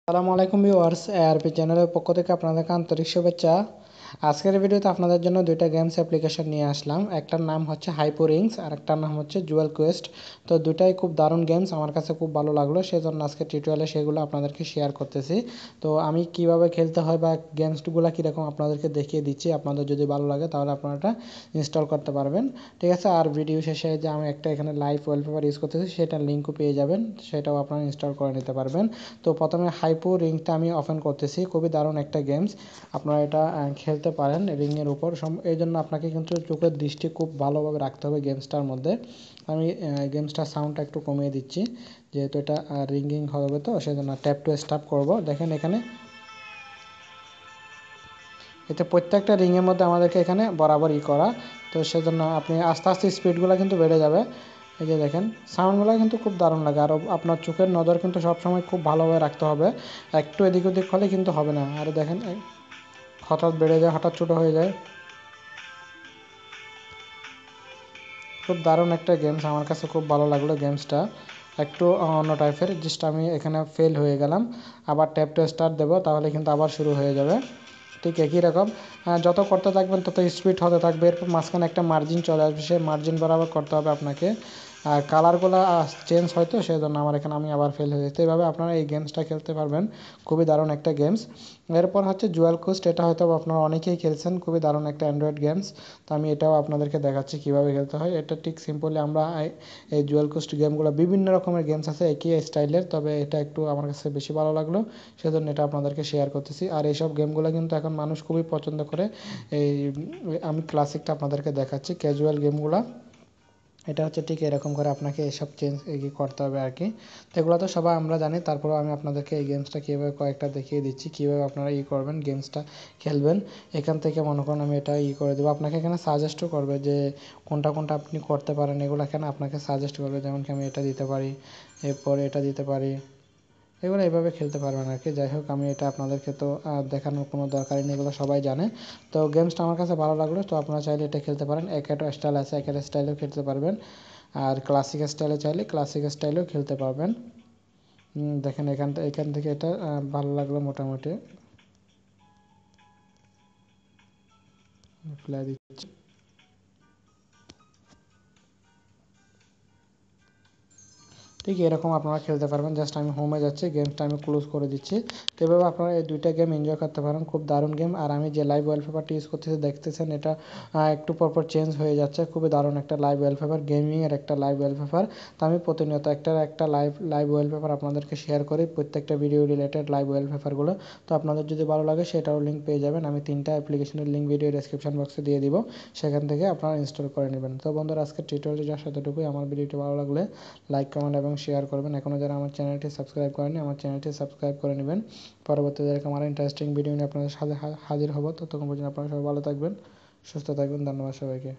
আসসালামু আলাইকুম viewers, ARP চ্যানেলের পক্ষ থেকে আপনাদেরকে আন্তরিক শুভেচ্ছা। আজকের ভিডিওতে আপনাদের জন্য দুইটা গেমস অ্যাপ্লিকেশন নিয়ে আসলাম। একটার নাম হচ্ছে হাইপোরিংস আর একটার নাম হচ্ছে জুয়েল কোয়েস্ট। তো দুটাই খুব দারুণ গেমস, আমার কাছে খুব ভালো লাগলো, সেজন্য আজকে টিউটোরিয়ালে সেগুলো আপনাদেরকে শেয়ার করতেছি। তো আমি কিভাবে খেলতে হয় বা গেমসগুলো কীরকম আপনাদেরকে দেখিয়ে দিচ্ছি। আপনাদের যদি ভালো লাগে তাহলে আপনারা এটা ইনস্টল করতে পারবেন, ঠিক আছে। আর ভিডিও শেষে যে আমি একটা এখানে লাইভ ওয়ালপেপার ইউজ করতেছি সেটার লিঙ্কও পেয়ে যাবেন, সেটাও আপনারা ইনস্টল করে নিতে পারবেন। তো প্রথমে হাইপো রিংটা আমি ওপেন করতেছি, খুবই দারুণ একটা গেমস, আপনারা এটা খেলতে পারেন রিংয়ের উপর। এই জন্য আপনাকে কিন্তু চোখের দৃষ্টি খুব ভালোভাবে রাখতে হবে গেমসটার মধ্যে। আমি গেমসটার সাউন্ডটা একটু কমিয়ে দিচ্ছি, যেহেতু এটা রিঙ্গিং হবে, তো সেজন্য ট্যাপ টু স্টার্ট করব। দেখেন এখানে এতে প্রত্যেকটা রিংয়ের মধ্যে আমাদেরকে এখানে বরাবর করা, তো সেজন্য আপনি আস্তে আস্তে স্পিডগুলো কিন্তু বেড়ে যাবে। এই যে দেখেন সাউন্ডগুলো কিন্তু খুব দারুণ লাগে। আর আপনার চোখের নজর কিন্তু সবসময় খুব ভালোভাবে রাখতে হবে, একটু এদিক ওদিক হলে কিন্তু হবে না। আর দেখেন হঠাৎ বেড়ে যায়, হঠাৎ ছোটো হয়ে যায়। খুব দারুণ একটা গেমস, আমার কাছে খুব ভালো লাগলো গেমসটা, একটু অন্য টাইপের। জাস্ট আমি এখানে ফেল হয়ে গেলাম, আবার ট্যাপ টু স্টার্ট দেবো, তাহলে কিন্তু আবার শুরু হয়ে যাবে। ঠিক একই রকম যত করতে থাকবেন তত স্পিড হতে থাকবে। এরপর মাঝখানে একটা মার্জিন চলে আসবে, সেই মার্জিন বরাবর করতে হবে আপনাকে। আর কালারগুলো চেঞ্জ হয়, তো সেই জন্য আমি আবার ফেল হয়ে যেতে। এইভাবে আপনারা এই গেমসটা খেলতে পারবেন, খুবই দারুণ একটা গেমস। এরপর হচ্ছে জুয়েল কোস্ট, এটা হয়তো আপনারা অনেকেই খেলছেন, খুবই দারুণ একটা অ্যান্ড্রয়েড গেমস। তো আমি এটাও আপনাদেরকে দেখাচ্ছি কীভাবে খেলতে হয়। এটা ঠিক সিম্পলি আমরা এই জুয়েল কোস্ট গেমগুলো, বিভিন্ন রকমের গেমস আছে একই স্টাইলের, তবে এটা একটু আমার কাছে বেশি ভালো লাগলো, সেজন্য এটা আপনাদেরকে শেয়ার করতেছি। আর এইসব গেমগুলো কিন্তু এখন মানুষ খুবই পছন্দ করে। এই আমি ক্লাসিকটা আপনাদেরকে দেখাচ্ছি, ক্যাজুয়াল গেমগুলো। এটা হচ্ছে ঠিক এরকম করে আপনাকে এসব চেঞ্জ করতে হবে আর কি। তো এগুলো তো সবাই আমরা জানি, তারপরেও আমি আপনাদেরকে এই গেমসটা কীভাবে কয়েকটা দেখিয়ে দিচ্ছি, কীভাবে আপনারা করবেন, গেমসটা খেলবেন। এখান থেকে মনে করেন আমি এটা করে দেবো, আপনাকে এখানে সাজেস্টও করবে যে কোনটা কোনটা আপনি করতে পারেন, এগুলো এখানে আপনাকে সাজেস্ট করবে। যেমন কি আমি এটা দিতে পারি, এরপর এটা দিতে পারি, এগুলো এইভাবে খেলতে পারবেন আর কি। যাই হোক, আমি এটা আপনাদেরকে তো দেখানোর কোনো দরকারই নেই, এগুলো সবাই জানে। তো গেমসটা আমার কাছে ভালো লাগলো, তো আপনারা চাইলে এটা খেলতে পারেন। এক একটা স্টাইল আছে, এক একটা স্টাইলেও খেলতে পারবেন। আর ক্লাসিক স্টাইলে চাইলে ক্লাসিক স্টাইলেও খেলতে পারবেন। দেখেন এখান থেকে এটা ভালো লাগলো মোটামুটি। প্লে দিচ্ছি, ঠিক এরকম আপনারা খেলতে পারবেন। জাস্ট আমি হোমে যাচ্ছি, গেমসটা আমি ক্লোজ করে দিচ্ছি। তো এভাবে আপনারা এই দুইটা গেম এনজয় করতে পারেন, খুব দারুণ গেম। আর আমি যে লাইভ ওয়ালপেপারটি ইউজ করতেছি দেখতেছেন, এটা একটু পরপর চেঞ্জ হয়ে যাচ্ছে, খুবই দারুণ একটা লাইভ ওয়ালপেপার, গেমিংয়ের একটা লাইভ ওয়ালপেপার। তো আমি প্রতিনিয়ত একটা লাইভ ওয়ালপেপার আপনাদেরকে শেয়ার করি, প্রত্যেকটা ভিডিও রিলেটেড লাইভ ওয়ালপেপারগুলো। তো আপনাদের যদি ভালো লাগে সেটাও লিঙ্ক পেয়ে যাবেন, আমি 3টা অ্যাপ্লিকেশনের লিঙ্ক ভিডিও ডেসক্রিপশন বক্সে দিয়ে দিব, সেখান থেকে আপনারা ইনস্টল করে নেবেন। তো বন্ধুরা, আজকের টিউটোরিয়ালটি যার সাথেটুকুই। আমার ভিডিওটি ভালো লাগলে লাইক, কমেন্ট এবং শেয়ার করবেন। এখনও যারা আমার চ্যানেলটি সাবস্ক্রাইব করেনি, আমার চ্যানেলটি সাবস্ক্রাইব করে নেবেন। পরবর্তীতে এরকম আরও ইন্টারেস্টিং ভিডিও নিয়ে আপনাদের সাথে হাজির হব। ততক্ষণ পর্যন্ত আপনারা সবাই ভালো থাকবেন, সুস্থ থাকবেন। ধন্যবাদ সবাইকে।